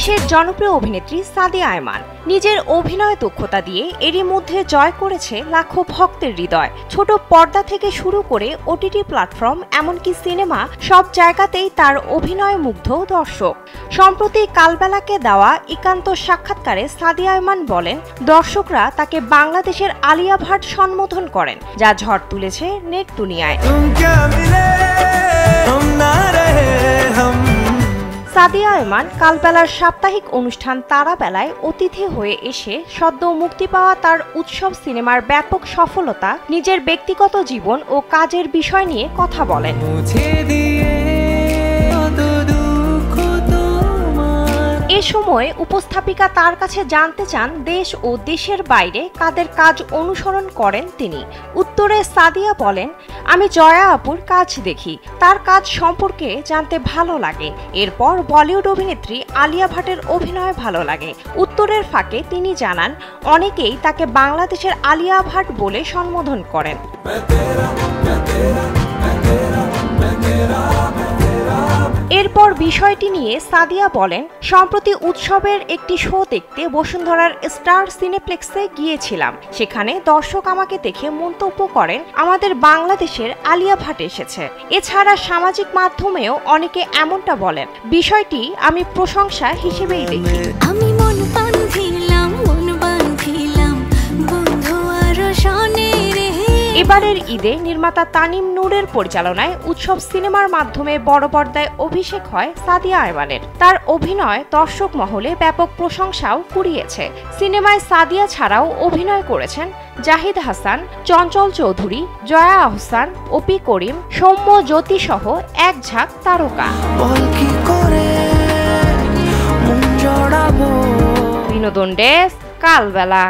দেশের জনপ্রিয় অভিনেত্রী সাদিয়া আয়মান নিজের অভিনয় দক্ষতা দিয়ে এরই মধ্যে জয় করেছে লাখো ভক্তের হৃদয়। ছোট পর্দা থেকে শুরু করে ওটিটি প্ল্যাটফর্ম এমনকি সিনেমা সব জায়গাতেই তার অভিনয় মুগ্ধ দর্শক। সম্প্রতি কালবেলাকে দেওয়া একান্ত সাক্ষাৎকারে সাদিয়া আয়মান বলেন, দর্শকরা তাকে বাংলাদেশের আলিয়া ভাট সম্বোধন করেন, যা ঝড় তুলেছে নেট দুনিয়ায়। সাদিয়া আয়মান কালবেলার সাপ্তাহিক অনুষ্ঠান তারাবেলায় অতিথি হয়ে এসে সদ্য মুক্তি পাওয়া তার উৎসব সিনেমার ব্যাপক সফলতা, নিজের ব্যক্তিগত জীবন ও কাজের বিষয় নিয়ে কথা বলেন। এ সময় উপস্থাপিকা তার কাছে জানতে চান দেশ ও দেশের বাইরে কাদের কাজ অনুসরণ করেন তিনি। উত্তরে সাদিয়া বলেন, আমি জয়া আপুর কাজ দেখি, তার কাজ সম্পর্কে জানতে ভালো লাগে। এরপর বলিউড অভিনেত্রী আলিয়া ভাটের অভিনয় ভালো লাগে। উত্তরের ফাঁকে তিনি জানান, অনেকেই তাকে বাংলাদেশের আলিয়া ভাট বলে সম্বোধন করেন। এরপর বিষয়টি নিয়ে সাদিয়া বলেন, সম্প্রতি উৎসবের একটি শো দেখতে বসুন্ধরার স্টার সিনেপ্লেক্সে গিয়েছিলাম। সেখানে দর্শক আমাকে দেখে মন্তব্য করেন, আমাদের বাংলাদেশের আলিয়া ভাট এসেছে। এছাড়া সামাজিক মাধ্যমেও অনেকে এমনটা বলেন। বিষয়টি আমি প্রশংসা হিসেবেই দেখি। এবারের ঈদে নির্মাতা তানিম নূরের পরিচালনায় উৎসব সিনেমার মাধ্যমে বড় পর্দায় অভিষেক হয় সাদিয়া আয়মানের। তার অভিনয় দর্শক মহলে ব্যাপক প্রশংসাও কুড়িয়েছে। সিনেমায় সাদিয়া ছাড়াও অভিনয় করেছেন জাহিদ হাসান, চঞ্চল চৌধুরী, জয়া আহসান, অপি করিম, সৌম্য জ্যোতি সহ এক ঝাঁক তারকা। বিনোদন ডেস্ক, কালবেলা।